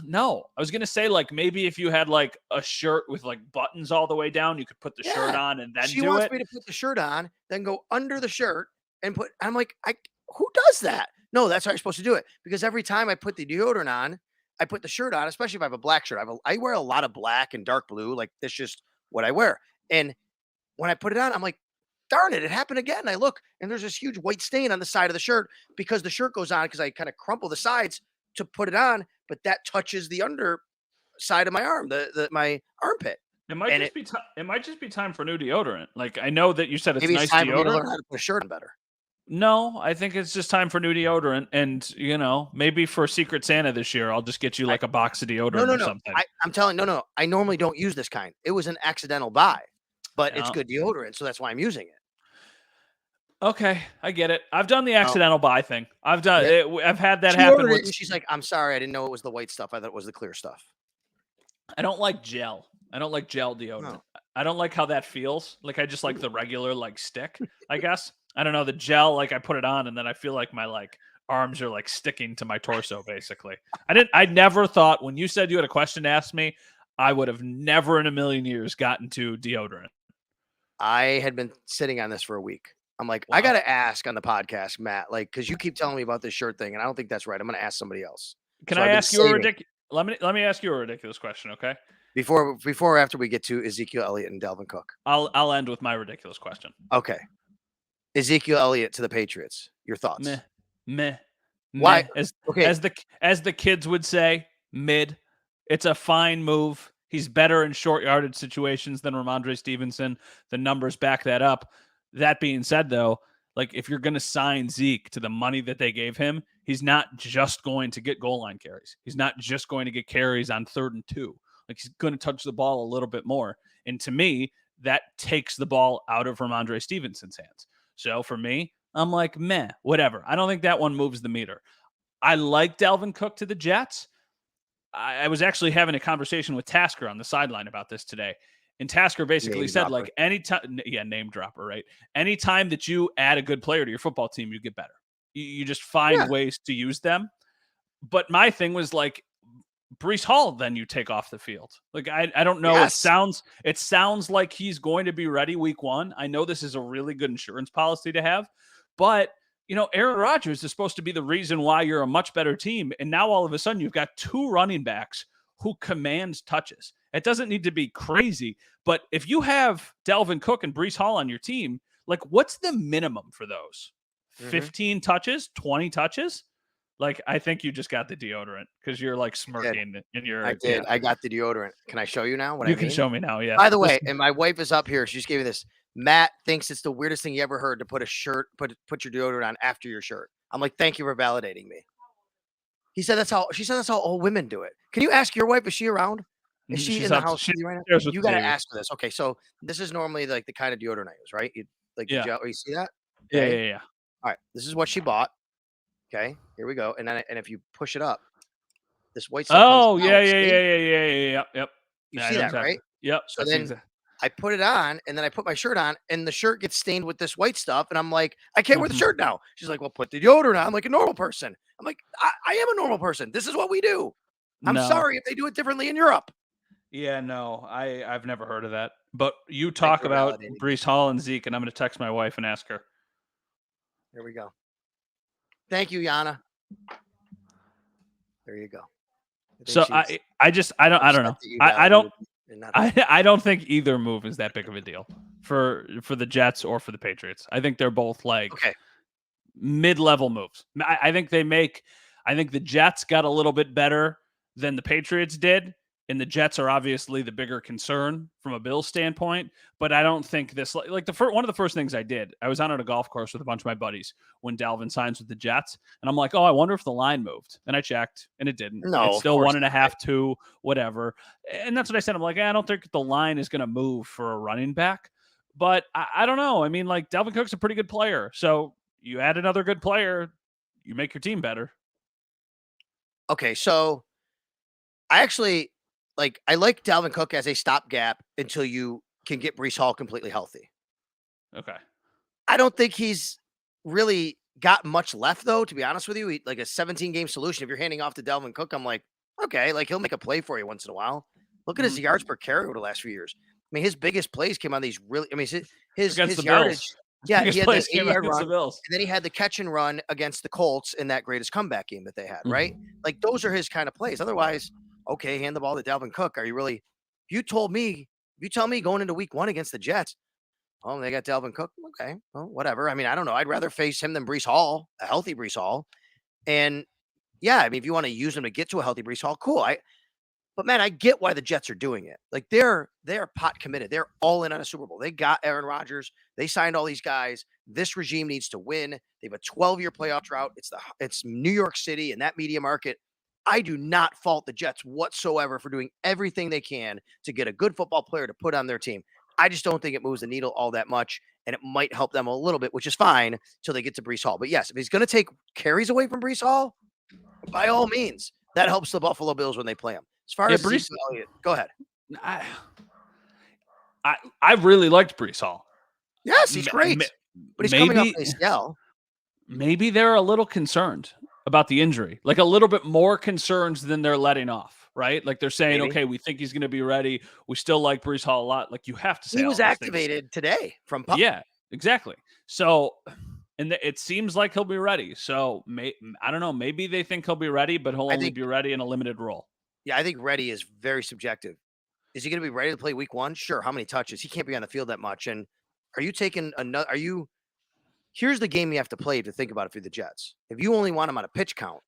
No. I was gonna say like maybe if you had like a shirt with like buttons all the way down, you could put the shirt on and then she wants me to put the shirt on, then go under the shirt and put. I'm like, who does that? No, that's how you're supposed to do it. Because every time I put the deodorant on, I put the shirt on, especially if I have a black shirt. I wear a lot of black and dark blue. Like that's just what I wear. And when I put it on, I'm like, darn it, it happened again. I look and there's this huge white stain on the side of the shirt because the shirt goes on because I kind of crumple the sides to put it on, but that touches the under side of my arm, my armpit. It might just be time for new deodorant. Like I know that you said it's nice time deodorant. For me to learn how to put a shirt on better. No, I think it's just time for new deodorant, and maybe for Secret Santa this year, I'll just get you like a box of deodorant or something. I'm telling, no. I normally don't use this kind. It was an accidental buy, but it's good deodorant, so that's why I'm using it. Okay, I get it. I've done the accidental buy thing. I've done it. I've had that happen. And she's like, "I'm sorry, I didn't know it was the white stuff. I thought it was the clear stuff." I don't like gel. I don't like gel deodorant. No. I don't like how that feels. Like I just like the regular like stick, I guess. I don't know, the gel, like I put it on and then I feel like my like arms are like sticking to my torso basically. I never thought when you said you had a question to ask me, I would have never in a million years gotten to deodorant. I had been sitting on this for a week. I'm like, wow. I got to ask on the podcast, Matt, like, cause you keep telling me about this shirt thing and I don't think that's right. I'm going to ask somebody else. Can I ask you a ridiculous? Let me ask you a ridiculous question. Okay. Before or after we get to Ezekiel Elliott and Dalvin Cook, I'll end with my ridiculous question. Okay. Ezekiel Elliott to the Patriots. Your thoughts? Meh. Why? As the kids would say, mid. It's a fine move. He's better in short yardage situations than Ramondre Stevenson. The numbers back that up. That being said, though, like if you're going to sign Zeke to the money that they gave him, he's not just going to get goal line carries. He's not just going to get carries on 3rd and 2. Like he's going to touch the ball a little bit more. And to me, that takes the ball out of Ramondre Stevenson's hands. So for me, I'm like, meh, whatever. I don't think that one moves the meter. I like Dalvin Cook to the Jets. I was actually having a conversation with Tasker on the sideline about this today. And Tasker basically said, like, anytime, name dropper, right? Anytime that you add a good player to your football team, you get better. You just find ways to use them. But my thing was like, Breece Hall, then you take off the field. Like, I don't know. Yes. It sounds like he's going to be ready week 1. I know this is a really good insurance policy to have, but Aaron Rodgers is supposed to be the reason why you're a much better team. And now all of a sudden you've got 2 running backs who command touches. It doesn't need to be crazy, but if you have Dalvin Cook and Breece Hall on your team, like, what's the minimum for those? 15 touches, 20 touches? Like, I think you just got the deodorant because you're like smirking in your. I did. I got the deodorant. Can I show you now? You can show me now. Yeah. By the way, and my wife is up here. She just gave me this. Matt thinks it's the weirdest thing you ever heard to put put your deodorant on after your shirt. I'm like, thank you for validating me. She said that's how all women do it. Can you ask your wife? Is she around? Is she in the house with you right now? You got to ask her this. Okay, so this is normally like the kind of deodorant I use, right? The gel. You see that? Okay. Yeah. All right, this is what she bought. Okay, here we go. And then if you push it up, this white stuff. Oh, yeah. Yep. You see that, right? Yep. So then I put it on, and then I put my shirt on, and the shirt gets stained with this white stuff, and I'm like, I can't wear the shirt now. She's like, well, put the deodorant on like a normal person. I'm like, I am a normal person. This is what we do. I'm sorry if they do it differently in Europe. Yeah, no, I've never heard of that. But you talk about Breece Hall and Zeke, and I'm going to text my wife and ask her. Here we go. Thank you, Yana. There you go. So I don't know. I don't think either move is that big of a deal for the Jets or for the Patriots. I think they're both like mid-level moves. I think the Jets got a little bit better than the Patriots did. And the Jets are obviously the bigger concern from a Bills standpoint, but I don't think this one of the first things I did, I was out on a golf course with a bunch of my buddies when Dalvin signs with the Jets, and I'm like, oh, I wonder if the line moved, and I checked, and it didn't. No, it's still 1.5, 2, whatever, and that's what I said. I'm like, I don't think the line is going to move for a running back, but I don't know. I mean, like, Dalvin Cook's a pretty good player, so you add another good player, you make your team better. Okay, so I like Dalvin Cook as a stopgap until you can get Breece Hall completely healthy. Okay. I don't think he's really got much left, though, to be honest with you. Like a 17-game solution. If you're handing off to Dalvin Cook, I'm like, okay, like he'll make a play for you once in a while. Look at his yards per carry over the last few years. I mean, his biggest plays came on these really, I mean, his yardage. Bills. Yeah, he had the 80-yard run, and then he had the catch and run against the Colts in that greatest comeback game that they had, right? Like, those are his kind of plays. Otherwise, okay, hand the ball to Dalvin Cook. Are you really – you tell me going into week 1 against the Jets, oh, they got Dalvin Cook. Okay, well, whatever. I mean, I don't know. I'd rather face him than Breece Hall, a healthy Breece Hall. And, yeah, I mean, if you want to use him to get to a healthy Breece Hall, cool. But, man, I get why the Jets are doing it. Like, they're pot committed. They're all in on a Super Bowl. They got Aaron Rodgers. They signed all these guys. This regime needs to win. They have a 12-year playoff drought. It's New York City and that media market. I do not fault the Jets whatsoever for doing everything they can to get a good football player to put on their team. I just don't think it moves the needle all that much, and it might help them a little bit, which is fine until they get to Breece Hall. But, yes, if he's going to take carries away from Breece Hall, by all means, that helps the Buffalo Bills when they play him. As far as Breece Elliott, go ahead. I really liked Breece Hall. Yes, he's great. But he's coming off ACL. Maybe they're a little concerned about the injury, like a little bit more concerned than they're letting off, right? Like they're saying, okay, we think he's going to be ready. We still like Breece Hall a lot. Like you have to say he was activated today from Pup. Yeah, exactly. So, and it seems like he'll be ready. So I don't know. Maybe they think he'll be ready, but he'll only be ready in a limited role. Yeah, I think ready is very subjective. Is he going to be ready to play week 1? Sure. How many touches? He can't be on the field that much. And are you taking another? Here's the game you have to play to think about it for the Jets. If you only want him on a pitch count,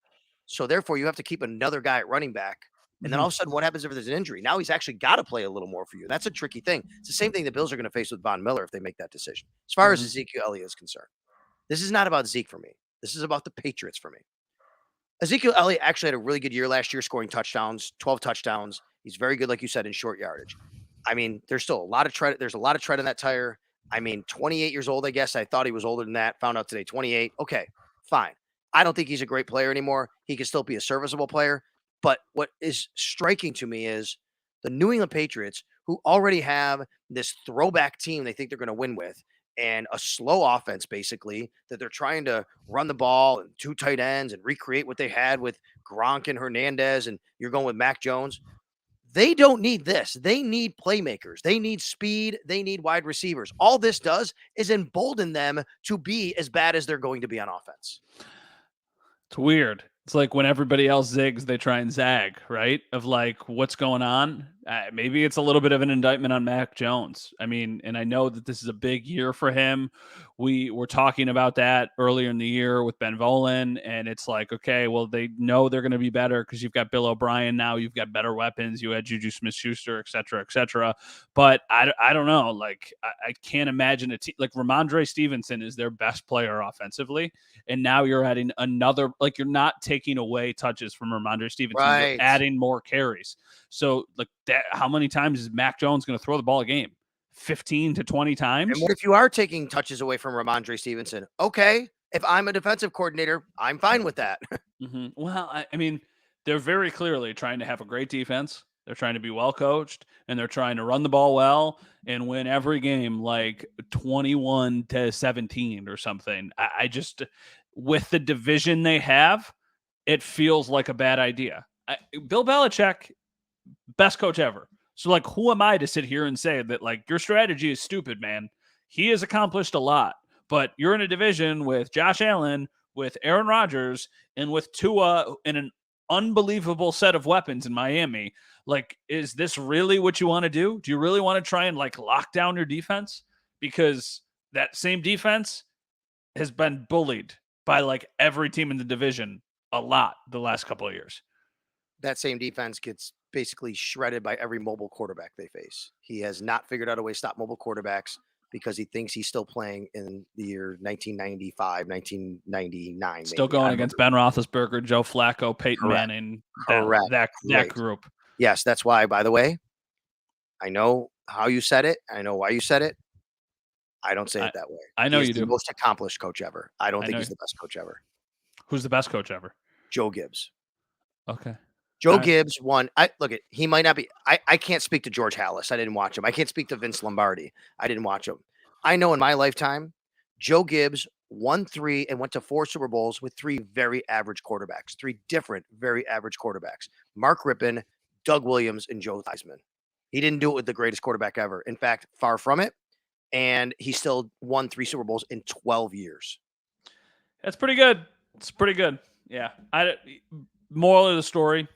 so therefore you have to keep another guy at running back. And then all of a sudden, what happens if there's an injury? Now he's actually got to play a little more for you. That's a tricky thing. It's the same thing the Bills are going to face with Von Miller if they make that decision. As far as Ezekiel Elliott is concerned, this is not about Zeke for me. This is about the Patriots for me. Ezekiel Elliott actually had a really good year last year, scoring touchdowns, 12 touchdowns. He's very good, like you said, in short yardage. I mean, there's still a lot of tread. There's a lot of tread in that tire. I mean, 28 years old, I guess. I thought he was older than that. Found out today, 28. Okay, fine. I don't think he's a great player anymore. He can still be a serviceable player. But what is striking to me is the New England Patriots, who already have this throwback team they think they're going to win with, and a slow offense, basically, that they're trying to run the ball and 2 tight ends and recreate what they had with Gronk and Hernandez, and you're going with Mac Jones. They don't need this. They need playmakers. They need speed. They need wide receivers. All this does is embolden them to be as bad as they're going to be on offense. It's weird. It's like when everybody else zigs, they try and zag, right? Of like, what's going on? Maybe it's a little bit of an indictment on Mac Jones. I mean, and I know that this is a big year for him. We were talking about that earlier in the year with Ben Volin, and it's like, okay, well, they know they're going to be better because you've got Bill O'Brien now. You've got better weapons. You had Juju Smith-Schuster, et cetera, et cetera. But I don't know. Like, I can't imagine a team like Ramondre Stevenson is their best player offensively. And now you're adding another, like you're not taking away touches from Ramondre Stevenson. Right. You're adding more carries. So like that, how many times is Mac Jones going to throw the ball a game? 15 to 20 times? And what if you are taking touches away from Ramondre Stevenson? Okay, if I'm a defensive coordinator, I'm fine with that. Mm-hmm. Well, I mean, they're very clearly trying to have a great defense. They're trying to be well coached, and they're trying to run the ball well and win every game like 21-17 or something. I just, with the division they have, it feels like a bad idea. Bill Belichick, best coach ever. So, like, who am I to sit here and say that, like, your strategy is stupid, man? He has accomplished a lot, but you're in a division with Josh Allen, with Aaron Rodgers, and with Tua in an unbelievable set of weapons in Miami. Like, is this really what you want to do? Do you really want to try and, like, lock down your defense? Because that same defense has been bullied by, like, every team in the division a lot the last couple of years. That same defense gets basically shredded by every mobile quarterback they face. He has not figured out a way to stop mobile quarterbacks because he thinks he's still playing in the year 1995, 1999. Still going against Ben Roethlisberger, Joe Flacco, Peyton Manning, that group. Yes, that's why, by the way, I know how you said it. I know why you said it. I don't say it that way. I know you do. The most accomplished coach ever. I don't think he's the best coach ever. Who's the best coach ever? Joe Gibbs. Okay. Joe Gibbs won. He might not be. I can't speak to George Halas. I didn't watch him. I can't speak to Vince Lombardi. I didn't watch him. I know in my lifetime, Joe Gibbs won 3 and went to 4 Super Bowls with 3 very average quarterbacks, 3 different very average quarterbacks. Mark Rippon, Doug Williams, and Joe Theismann. He didn't do it with the greatest quarterback ever. In fact, far from it. And he still won 3 Super Bowls in 12 years. That's pretty good. It's pretty good. Yeah. Moral of the story,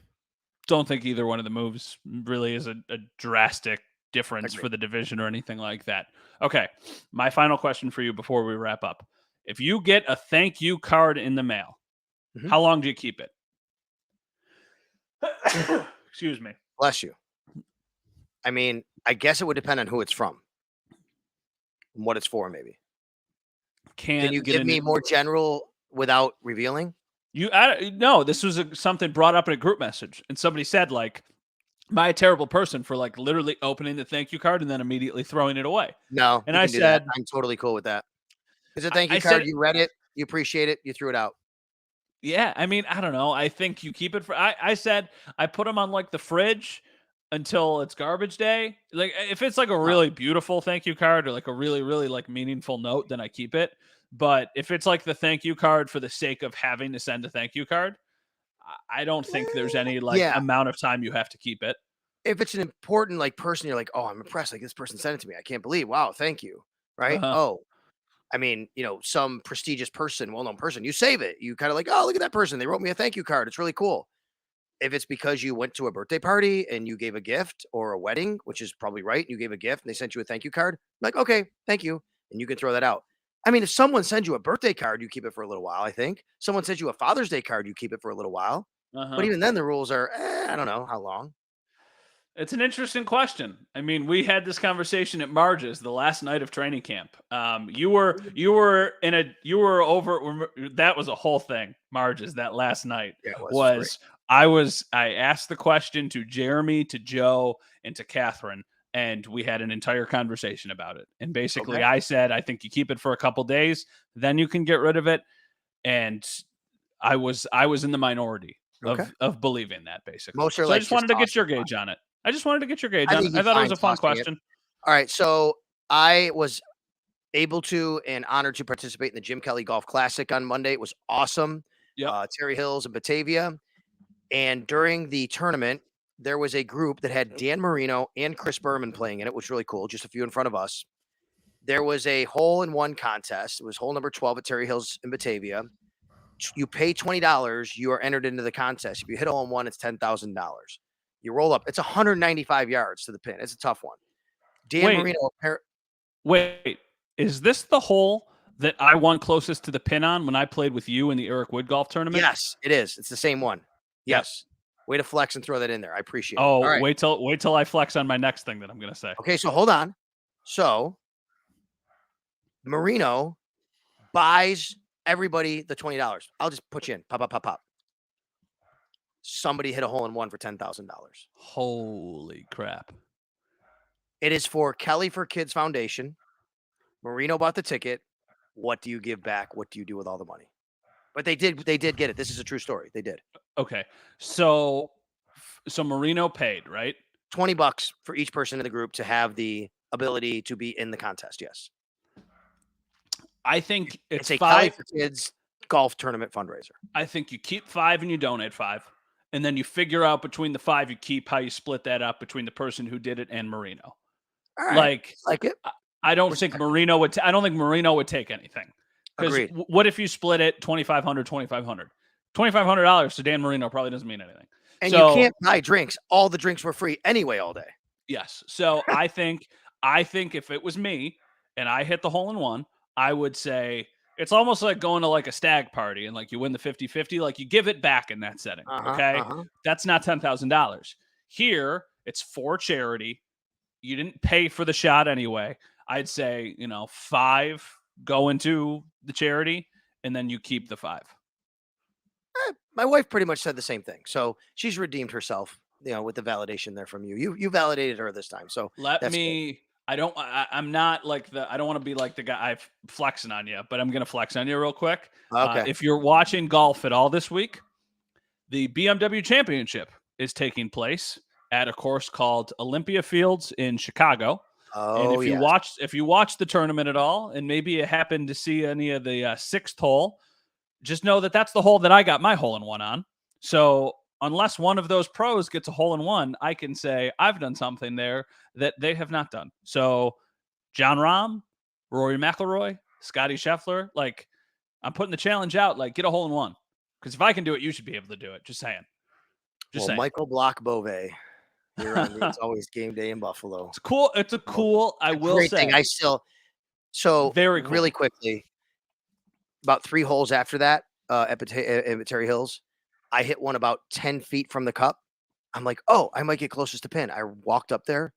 don't think either one of the moves really is a drastic difference for the division or anything like that. Okay. My final question for you before we wrap up. If you get a thank you card in the mail, how long do you keep it? Excuse me. Bless you. I mean, I guess it would depend on who it's from and what it's for, maybe. Can you give me more general without revealing? No, this was something brought up in a group message, and somebody said, like, am I a terrible person for, like, literally opening the thank you card and then immediately throwing it away? No. And I said, I'm totally cool with that. It's a thank you card. You read it, you appreciate it, you threw it out. Yeah, I mean, I don't know. I think you keep it for. I said I put them on like the fridge until it's garbage day. Like if it's like a really beautiful thank you card or like a really, really like meaningful note, then I keep it. But if it's like the thank you card for the sake of having to send a thank you card, I don't think there's any like amount of time you have to keep it. If it's an important like person, you're like, oh, I'm impressed. Like this person sent it to me. I can't believe. Wow, thank you. Right? Oh, I mean, some prestigious person, well-known person, you save it. You kind of like, oh, look at that person. They wrote me a thank you card. It's really cool. If it's because you went to a birthday party and you gave a gift or a wedding, which is probably right, and you gave a gift and they sent you a thank you card, I'm like, okay, thank you. And you can throw that out. I mean, if someone sends you a birthday card, you keep it for a little while, I think. Someone sends you a Father's Day card, you keep it for a little while. But even then the rules are, I don't know how long. It's an interesting question. I mean, we had this conversation at Marge's the last night of training camp. You were over. That was a whole thing. Marge's that last night I asked the question to Jeremy, to Joe, and to Catherine, and we had an entire conversation about it. And basically I said, I think you keep it for a couple days, then you can get rid of it. And I was in the minority of believing that, basically. So I just wanted to get your gauge on it. I thought it was a fun question. All right. So I was able to and honored to participate in the Jim Kelly Golf Classic on Monday. It was awesome. Terry Hills and Batavia. And during the tournament, there was a group that had Dan Marino and Chris Berman playing in it, which was really cool. Just a few in front of us. There was a hole-in-one contest. It was hole number 12 at Terry Hills in Batavia. You pay $20, you are entered into the contest. If you hit a hole-in-one, it's $10,000. You roll up. It's 195 yards to the pin. It's a tough one. Marino. Wait, is this the hole that I won closest to the pin on when I played with you in the Eric Wood golf tournament? Yes, it is. It's the same one. Yes. Yep. Way to flex and throw that in there. I appreciate it. Oh, right. wait till I flex on my next thing that I'm going to say. Okay, so hold on. So Marino buys everybody the $20. I'll just put you in. Pop. Somebody hit a hole-in-one for $10,000. Holy crap. It is for Kelly for Kids Foundation. Marino bought the ticket. What do you give back? What do you do with all the money? But they did get it. This is a true story. They did. Okay. So Marino paid, right? $20 for each person in the group to have the ability to be in the contest. Yes. I think it's a $5 Kelly for Kids golf tournament fundraiser. I think you keep $5 and you donate $5. And then you figure out between the $5 you keep how you split that up between the person who did it and Marino. All right. Like it. I don't think Marino would take anything. Because what if you split it $2,500, $2,500? $2,500 to Dan Marino probably doesn't mean anything. And you can't buy drinks. All the drinks were free anyway all day. Yes. So I think if it was me and I hit the hole-in-one, I would say it's almost like going to like a stag party and like you win the 50-50, like you give it back in that setting. Okay. That's not $10,000. Here, it's for charity. You didn't pay for the shot anyway. I'd say, $5 go into the charity and then you keep the $5. My wife pretty much said the same thing. So she's redeemed herself, with the validation there from you. You validated her this time. So I'm not like I don't want to be like the guy I've flexing on you, but I'm going to flex on you real quick. Okay. If you're watching golf at all this week, the BMW Championship is taking place at a course called Olympia Fields in Chicago. Oh, and if you watch the tournament at all, and maybe you happen to see any of the sixth hole, just know that that's the hole that I got my hole-in-one on. So unless one of those pros gets a hole-in-one, I can say I've done something there that they have not done. So John Rahm, Rory McIlroy, Scotty Scheffler, like I'm putting the challenge out, like get a hole-in-one. Because if I can do it, you should be able to do it. Just saying. Saying. Michael Block Bove. It's always game day in Buffalo. It's cool. It's a cool, I will say. Thing. Very cool. Really quickly, about 3 holes after that at Terry Hills, I hit one about 10 feet from the cup. I'm like, oh, I might get closest to pin. I walked up there.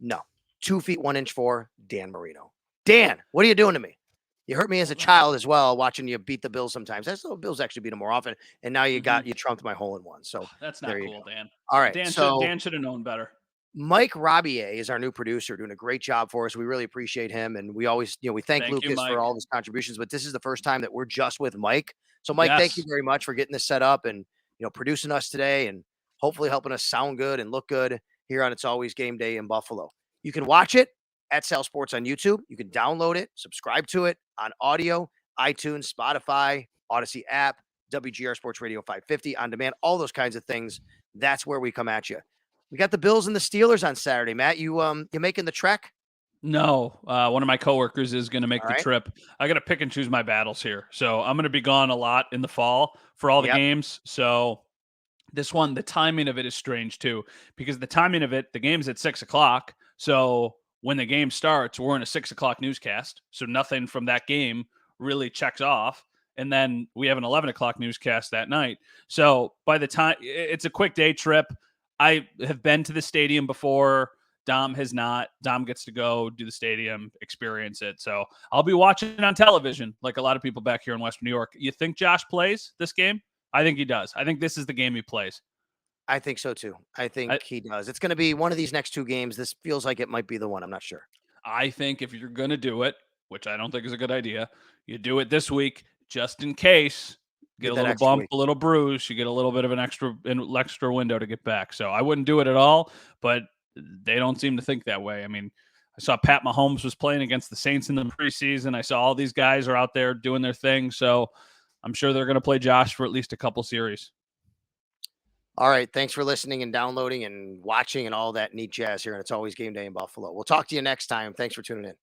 No. 2 feet, 1 inch 4, Dan Marino. Dan, what are you doing to me? You hurt me as a child as well, watching you beat the Bills sometimes. That's the Bills actually beat them more often. And now you trumped my hole-in-one. So that's not cool, Dan. All right. Dan should have known better. Mike Robier is our new producer, doing a great job for us. We really appreciate him. And we always, we thank Lucas for all his contributions, but this is the first time that we're just with Mike. So Mike, thank you very much for getting this set up and, producing us today and hopefully helping us sound good and look good here on It's Always Game Day in Buffalo. You can watch it at Sal Sports on YouTube. You can download it, subscribe to it on audio, iTunes, Spotify, Odyssey app, WGR Sports Radio 550 on demand, all those kinds of things. That's where we come at you. We got the Bills and the Steelers on Saturday. Matt, you making the trek? No, one of my coworkers is going to make the trip. I got to pick and choose my battles here. So I'm going to be gone a lot in the fall for all the games. So this one, the timing of it is strange too, because the timing of it, the game's at 6:00. So when the game starts, we're in a 6:00 newscast. So nothing from that game really checks off. And then we have an 11:00 newscast that night. So by the time it's a quick day trip, I have been to the stadium before. Dom has not. Dom gets to go do the stadium, experience it. So I'll be watching on television like a lot of people back here in Western New York. You think Josh plays this game? I think he does. I think this is the game he plays. I think so too. I think he does. It's going to be one of these next 2 games. This feels like it might be the one. I'm not sure. I think if you're going to do it, which I don't think is a good idea, you do it this week just in case. Get a little bump, a little bruise. You get a little bit of an extra window to get back. So I wouldn't do it at all, but they don't seem to think that way. I mean, I saw Pat Mahomes was playing against the Saints in the preseason. I saw all these guys are out there doing their thing. So I'm sure they're going to play Josh for at least a couple series. All right. Thanks for listening and downloading and watching and all that neat jazz here. And it's always game day in Buffalo. We'll talk to you next time. Thanks for tuning in.